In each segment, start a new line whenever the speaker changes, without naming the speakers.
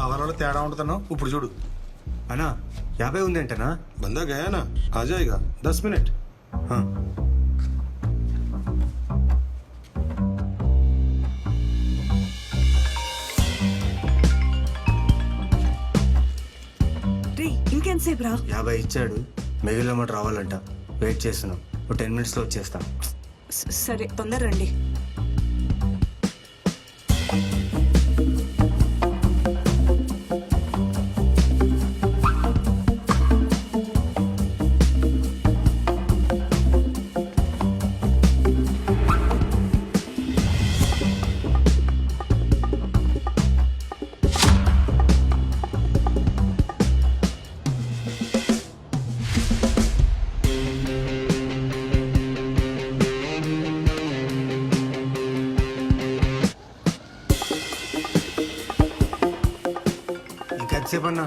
అవలలో తేడా ఉంటుందన్నా ఇప్పుడు చూడు.
అన్నా 50 ఉంది అంటనా?
बंदा गया ना, आ जाएगा 10 मिनट.
हाँ.
రే ఇంకెంతసేపు రా?
50 ఇచ్చాడు, మిగిలిన మాట రావాలంట. వెయిట్ చేస్తున్నాం, ఒక 10 minutes లో వచ్చేస్తాం.
సరే తొందర రండి.
ఇంకెంతసేపు అన్నా?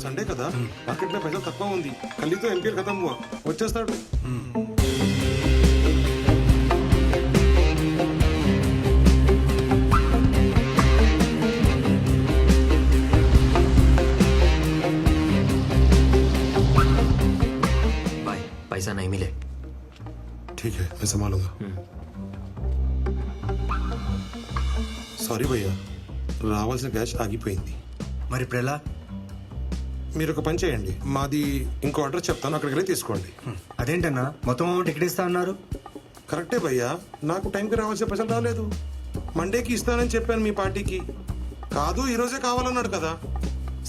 संडे కదా, మార్కెట్ में पैसा తక్కువ ఉంది. కల్ तो ఎంపీఎల్ ఖతం हुआ, వచ్చేస్తాడు.
बाय, पैसा नहीं मिले.
ठीक है, मैं संभालूंगा. సారీ భయ్యా, రావాల్సిన క్యాష్ ఆగిపోయింది.
మరి ఇప్పుడు ఎలా?
మీరు ఒక పని చేయండి, మాది ఇంకో అడ్రస్ చెప్తాను, అక్కడికి వెళ్ళి తీసుకోండి.
అదేంటన్నా మొత్తం అమౌంట్ టికెట్ ఇస్తా అన్నారు?
కరెక్టే భయ్యా, నాకు టైంకి రావాల్సిన పైసలు రాలేదు. మండేకి ఇస్తానని చెప్పాను మీ పార్టీకి. కాదు ఈరోజే కావాలన్నాడు కదా.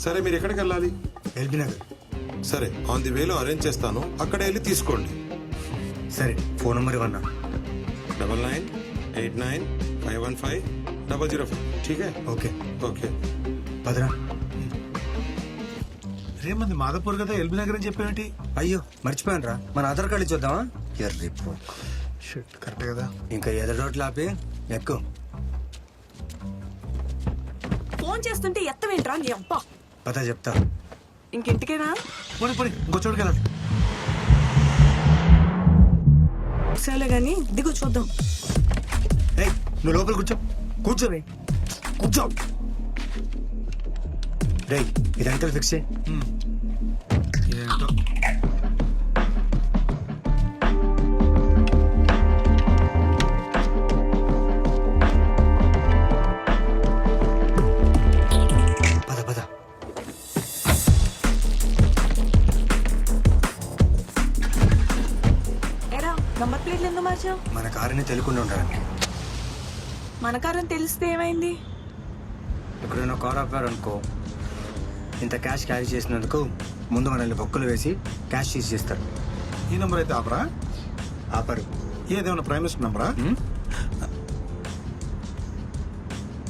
సరే మీరు ఎక్కడికి వెళ్ళాలి?
ఎల్బీ నగర్.
సరే ఆన్ ది వేలో అరేంజ్ చేస్తాను, అక్కడ వెళ్ళి తీసుకోండి.
సరే ఫోన్ నెంబర్ ఇవ్వన్నా.
9989155005. ठीक है,
ఓకే
ఓకే.
పదరా.
రేమంది మాధవపూర్ కదా, ఎల్బీ నగర్ అని చెప్పేమిటి?
అయ్యో మర్చిపోయాను రా, మన ఆధార్ కార్డు ఇచ్చొద్దామా? ఎర్రి
షిట్, కరెక్టే కదా.
ఇంకా ఎదురు రోడ్లు ఆపి ఎక్కువ.
ఫోన్ చేస్తుంటే ఎత్తవేంట్రా నీ అబ్బా?
పద చెప్తా.
ఇంకింటికేనా?
పోనీ పోనీ, ఇంకో చోటుకి వెళ్ళాలి.
సరేలే గాని దిగు చూద్దాం.
ఏయ్ నువ్వు లోపల కూర్చో. కూర్చో రే, కూర్చో. రే ఇది అంకల్ ఫిక్స్ చేయి.
ఏంటో
పద పద.
ఏరా నంబర్ ప్లేట్లు ఎందుకు మార్చావు?
మన కారుని తెలియకుండా ఉండడానికి.
మన కారని తెలిస్తే ఏమైంది?
ఎక్కడైనా కార్ ఆపారనుకో, ఇంత క్యాష్ క్యారీ చేసినందుకు ముందు మనల్ని బొక్కలు వేసి క్యాష్ సీజ్ చేస్తారు.
ఈ నంబర్ అయితే ఆపరా?
ఆపరు.
ఏదేమన్నా ప్రైమ్ మినిస్టర్ నంబరా?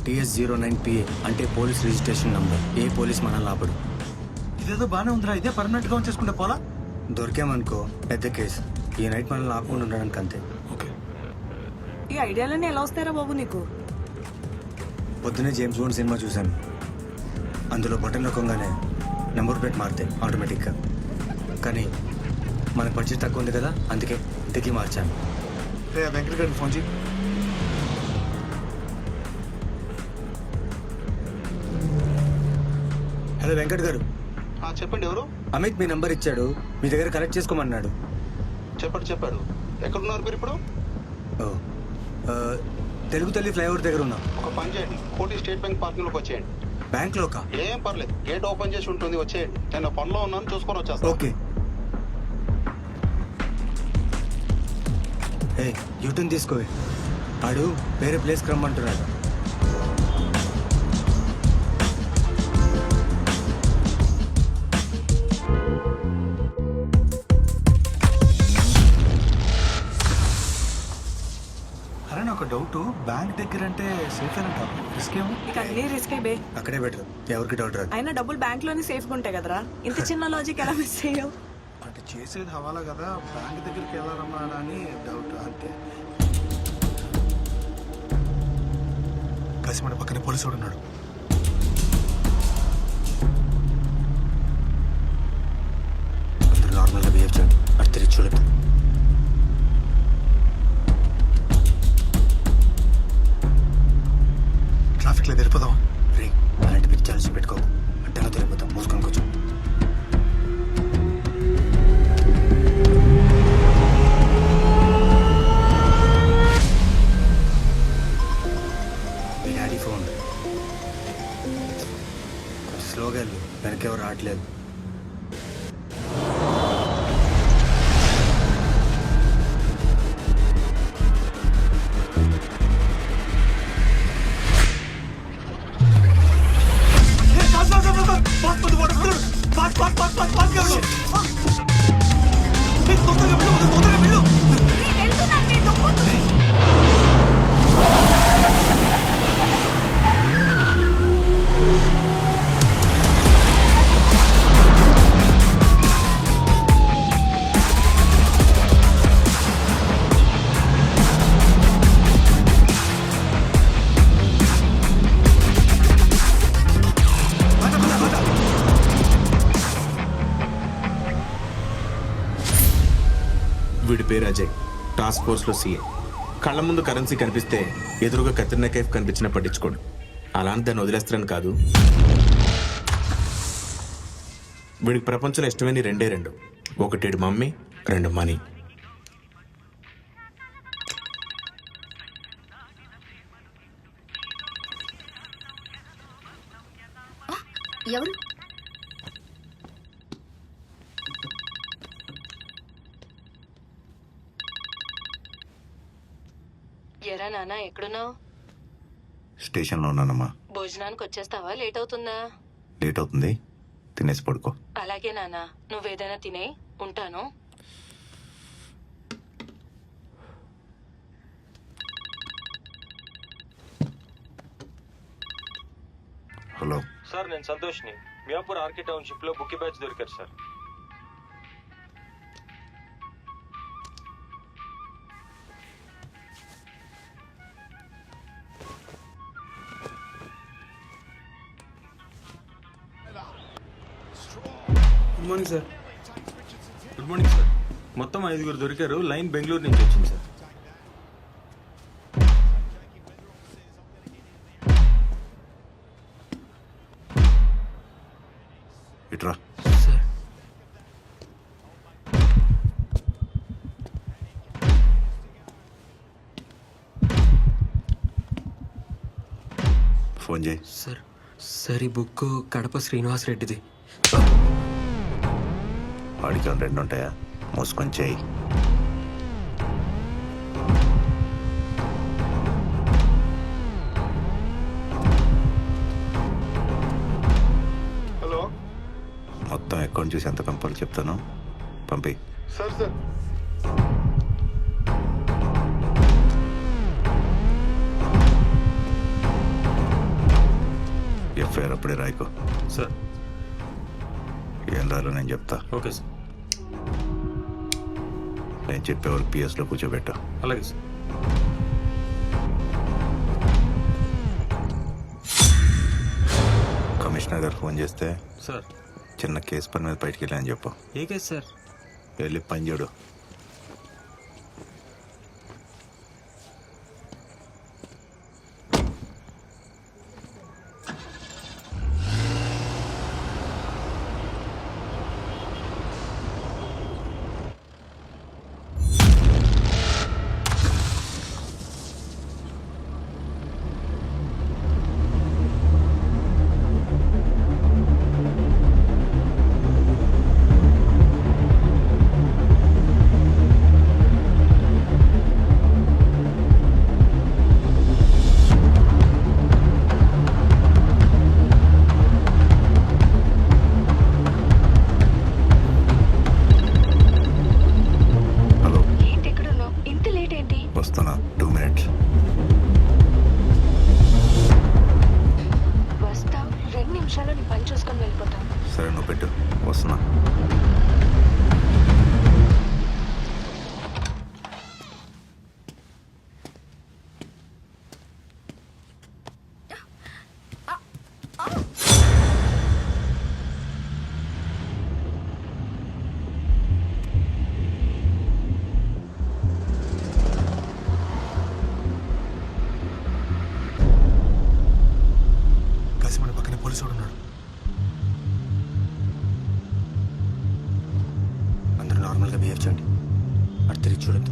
TS09PA అంటే పోలీస్ రిజిస్ట్రేషన్ నంబర్. ఏ పోలీస్ మనల్ని ఆపడు.
ఇదేదో బానే ఉందిరా, ఇదే పర్మనెంట్ గా ఉంచేసుకుంటే పోలా?
దొరికామనుకో పెద్ద కేసు. ఈ నైట్ మనల్ని ఆపకుండా ఉండడానికి అంతే.
ఓకే.
ఈ ఐడియాలన్నీ ఎలా వస్తారా బాబు నీకు?
పొద్దునే జేమ్స్ బాండ్ సినిమా చూశాను. అందులో బటన్ నొక్కగానే నెంబర్ ప్లేట్ మారుతాయి ఆటోమేటిక్గా. కానీ మన బడ్జెట్ తక్కువ ఉంది కదా, అందుకే ఇంటికి మార్చాను.
రే వెంకట గారికి ఫోన్ చేయి.
హలో వెంకట్ గారు.
చెప్పండి, ఎవరు?
అమిత్ మీ నంబర్ ఇచ్చాడు, మీ దగ్గర కలెక్ట్ చేసుకోమన్నాడు.
చెప్పాడు. ఎక్కడున్నారు మీరు ఇప్పుడు?
ఓ, తెలుగు తల్లి ఫ్లైఓవర్ దగ్గర ఉన్నా.
ఒక పని చేయండి, కోటి స్టేట్ బ్యాంక్ పార్కింగ్ లోకి వచ్చేయండి.
బ్యాంక్లోకా?
ఏం పర్లేదు, గేట్ ఓపెన్ చేసి ఉంటుంది, వచ్చేయండి. నేను పనిలో ఉన్నాను, చూసుకొని వచ్చేస్తాను.
ఓకే. ఏ యూటర్న్ తీసుకోవే, ఆడు వేరే ప్లేస్కి రమ్మంటున్నాడు.
అరే నాకు డౌట్, బ్యాంక్ దగ్గర అంటే సేఫ్ అంటారు, రిస్క్ ఏమో?
ఇక అన్ని రిస్క్ బే.
అక్కడే బెటర్, ఎవరికి డౌట్ రాదు.
అయినా డబ్బులు బ్యాంక్ లోనే సేఫ్ గా ఉంటాయి కదరా. ఇంత చిన్న లాజిక్ ఎలా మిస్ అయ్యావు?
అంటే చేసేది హవాలా కదా, బ్యాంక్ దగ్గరికి వెళ్ళారమ్మా అని డౌట్ అంతే. కసిమడ పక్కనే పోలీసు ఉన్నాడు.
అందరూ నార్మల్గా బిహేవ్ చేయండి, అటు తిరిగి చూడద్దు.
వీడి పేరు అజయ్, టాస్క్ ఫోర్స్లో సీఏ. కళ్ళ ముందు కరెన్సీ కనిపిస్తే ఎదురుగా కత్రినా కైఫ్ కనిపించినా పట్టించుకోడు. అలాంటి దాన్ని వదిలేస్తారని కాదు. వీడికి ప్రపంచంలో ఇష్టమైన రెండే రెండు, ఒకటి వీడి మమ్మీ, రెండు మనీ.
ఎవరు?
ఎరా నాన్న ఎక్కడున్నావు?
స్టేషన్లో ఉన్నానమ్మా.
భోజనానికి వచ్చేస్తావా? లేట్ అవుతుందా?
లేట్ అవుతుంది, తినేసి పడుకో.
అలాగే నాన్న, నువ్వేదైనా తినే ఉంటాను.
హలో
సార్, నేను సంతోష్ని. మియాపూర్ ఆర్కే టౌన్షిప్ లో బుక్కి బ్యాచ్ దొరికారు sir.
Good morning sir.
Good morning sir. మొత్తం 5 దొరికారు. లైన్ బెంగళూరు నుంచి వచ్చింది సార్.
ఇట్రా. ఫోన్ చేయి.
సార్ ఈ బుక్ కడప శ్రీనివాస్ రెడ్డిది.
వాడికి 2 ఉంటాయా? మూసుకొని చేయి.
హలో
మొత్తం అకౌంట్ చూసి ఎంత పంపాలో చెప్తాను, పంపి.
సార్ సార్
ఎఫ్ఐఆర్ అప్పుడే రాయికో.
సార్
ఏం రాలో నేను చెప్తా.
Okay sir.
నేను చెప్పేవారు పిఎస్లో కూర్చోబెట్టా.
అలాగే సార్.
కమిషనర్ గారు ఫోన్ చేస్తే
సార్
చిన్న కేసు పని మీద బయటికి వెళ్ళాను చెప్పు.
ఏ కేసు సార్?
వెళ్ళి పని చూడు. వస్తున్నా, 2 minutes.
వస్తా, 2 నిమిషాల్లో నీ పని చూసుకొని వెళ్ళిపోతా.
సరే నువ్వు పెట్టు, వస్తున్నా.
మన పక్కనే పోలీసు వాడు ఉన్నాడు. అందరూ నార్మల్గా బిహేవ్ చేయండి, అటు తిరిగి చూడద్దు.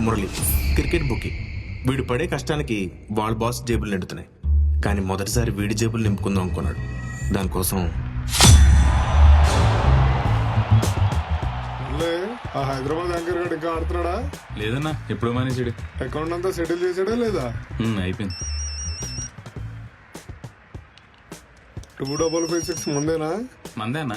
మురళి క్రికెట్ బుక్కి. వీడు పడే కష్టానికి వాళ్ళ బాస్ జేబులు నిండుతున్నాయి, కానీ మొదటిసారి వీడి జేబులు నింపుకుందాం అనుకున్నాడు. దానికోసం
హైదరాబాద్ యాంకర్ గడు ఇంకా ఆడుతున్నాడా?
లేదన్నా, ఎప్పుడు మానేసాడు.
అకౌంట్ అంతా సెటిల్ చేసాడా లేదా?
అయిపోయింది.
255 ముందేనా?
మందే అన్న.